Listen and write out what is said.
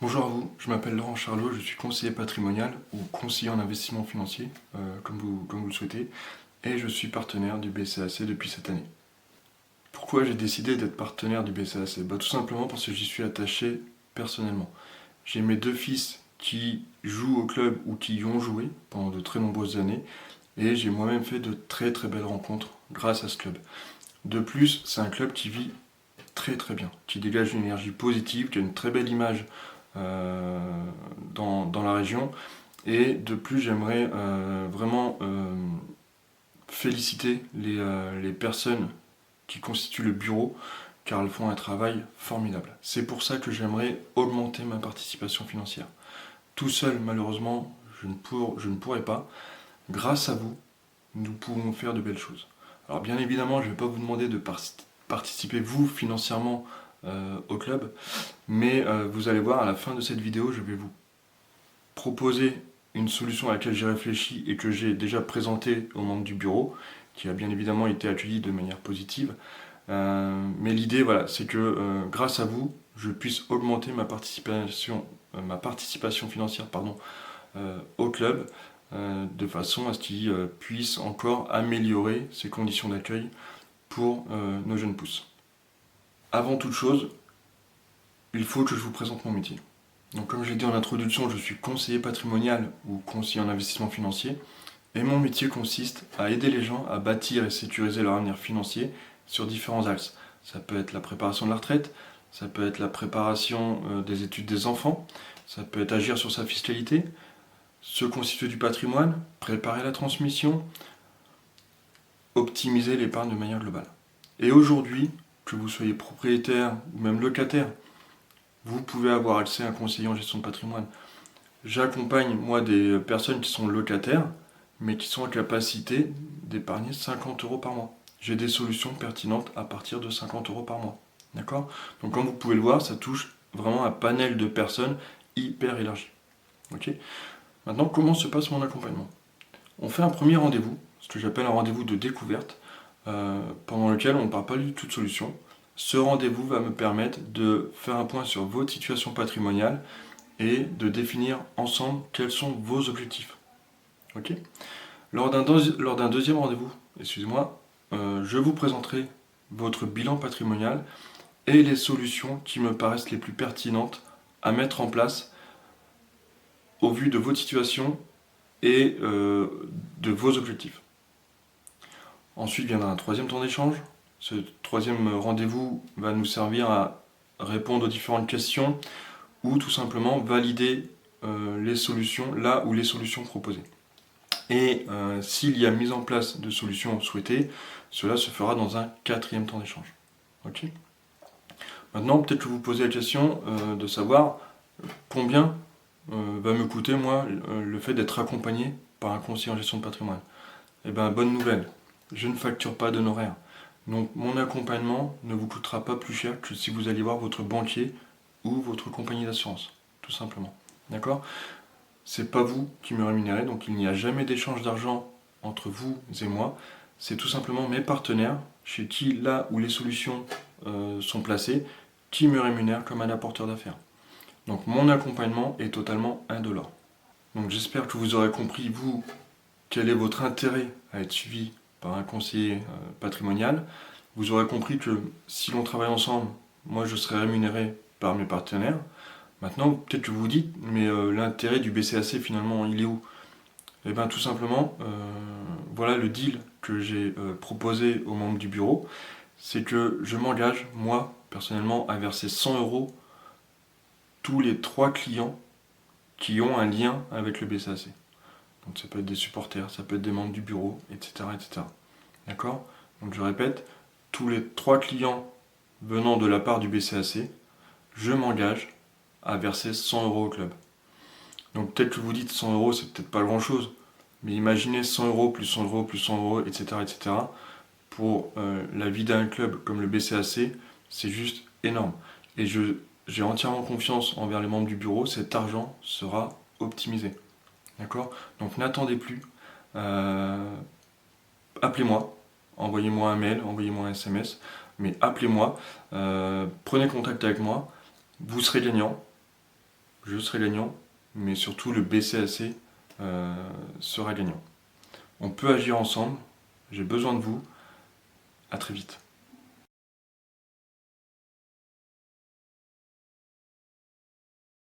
Bonjour à vous, je m'appelle Laurent Charlot, je suis conseiller patrimonial ou conseiller en investissement financier, comme vous le souhaitez, et je suis partenaire du BCAC depuis cette année. Pourquoi j'ai décidé d'être partenaire du BCAC? Tout simplement parce que j'y suis attaché personnellement. J'ai mes deux fils qui jouent au club ou qui y ont joué pendant de très nombreuses années, et j'ai moi-même fait de très très belles rencontres grâce à ce club. De plus, c'est un club qui vit très très bien, qui dégage une énergie positive, qui a une très belle image euh, dans la région. Et de plus, j'aimerais vraiment féliciter les personnes qui constituent le bureau, car elles font un travail formidable. C'est pour ça que j'aimerais augmenter ma participation financière. Tout seul, malheureusement, je ne pourrais pas. Grâce à vous, nous pouvons faire de belles choses. Alors bien évidemment, je ne vais pas vous demander de participer, vous, financièrement au club, mais vous allez voir, à la fin de cette vidéo, je vais vous proposer une solution à laquelle j'ai réfléchi et que j'ai déjà présentée aux membres du bureau, qui a bien évidemment été accueillie de manière positive. Mais l'idée, voilà, c'est que grâce à vous, je puisse augmenter ma participation financière, au club, de façon à ce qu'il puisse encore améliorer ses conditions d'accueil pour nos jeunes pousses. Avant toute chose, il faut que je vous présente mon métier. Donc comme je l'ai dit en introduction, je suis conseiller patrimonial ou conseiller en investissement financier. Et mon métier consiste à aider les gens à bâtir et sécuriser leur avenir financier sur différents axes. Ça peut être la préparation de la retraite, ça peut être la préparation des études des enfants, ça peut être agir sur sa fiscalité, se constituer du patrimoine, préparer la transmission, optimiser l'épargne de manière globale. Et aujourd'hui, que vous soyez propriétaire ou même locataire, vous pouvez avoir accès à un conseiller en gestion de patrimoine. J'accompagne moi des personnes qui sont locataires, mais qui sont en capacité d'épargner 50 euros par mois. J'ai des solutions pertinentes à partir de 50 euros par mois. D'accord? Donc comme vous pouvez le voir, ça touche vraiment un panel de personnes hyper élargi. Ok? Maintenant, comment se passe mon accompagnement? On fait un premier rendez-vous, ce que j'appelle un rendez-vous de découverte, pendant lequel on ne parle pas du tout de solution. Ce rendez-vous va me permettre de faire un point sur votre situation patrimoniale et de définir ensemble quels sont vos objectifs. Ok? Lors d'un deuxième rendez-vous, excusez-moi, je vous présenterai votre bilan patrimonial et les solutions qui me paraissent les plus pertinentes à mettre en place au vu de votre situation et de vos objectifs. Ensuite viendra un troisième temps d'échange. Ce troisième rendez-vous va nous servir à répondre aux différentes questions ou tout simplement valider les solutions là où les solutions proposées. Et s'il y a mise en place de solutions souhaitées, cela se fera dans un quatrième temps d'échange. Ok. Maintenant, peut-être que vous posez la question de savoir combien va me coûter, moi, le fait d'être accompagné par un conseiller en gestion de patrimoine. Eh bien, bonne nouvelle, je ne facture pas d'honoraires. Donc, mon accompagnement ne vous coûtera pas plus cher que si vous alliez voir votre banquier ou votre compagnie d'assurance, tout simplement. D'accord? C'est pas vous qui me rémunérez, donc il n'y a jamais d'échange d'argent entre vous et moi. C'est tout simplement mes partenaires, chez qui, là où les solutions sont placées, qui me rémunèrent comme un apporteur d'affaires. Donc mon accompagnement est totalement indolore. Donc j'espère que vous aurez compris, vous, quel est votre intérêt à être suivi par un conseiller patrimonial. Vous aurez compris que si l'on travaille ensemble, moi je serai rémunéré par mes partenaires. Maintenant, peut-être que vous vous dites, mais l'intérêt du BCAC finalement, il est où? Eh bien tout simplement, voilà le deal que j'ai proposé aux membres du bureau, c'est que je m'engage, moi, personnellement, à verser 100 euros tous les 3 clients qui ont un lien avec le BCAC. Donc ça peut être des supporters, ça peut être des membres du bureau, etc. etc. D'accord? Donc je répète, tous les 3 clients venant de la part du BCAC, je m'engage à verser 100 euros au club. Donc peut-être que vous dites 100 euros, c'est peut-être pas grand-chose, mais imaginez 100 euros plus 100 euros plus 100 euros, etc. etc. Pour la vie d'un club comme le BCAC, c'est juste énorme. Et j'ai entièrement confiance envers les membres du bureau, cet argent sera optimisé. D'accord? Donc n'attendez plus. Appelez-moi, envoyez-moi un mail, envoyez-moi un SMS, mais appelez-moi, prenez contact avec moi, vous serez gagnant. je serai gagnant, mais surtout le BCAC sera gagnant. On peut agir ensemble, j'ai besoin de vous, à très vite.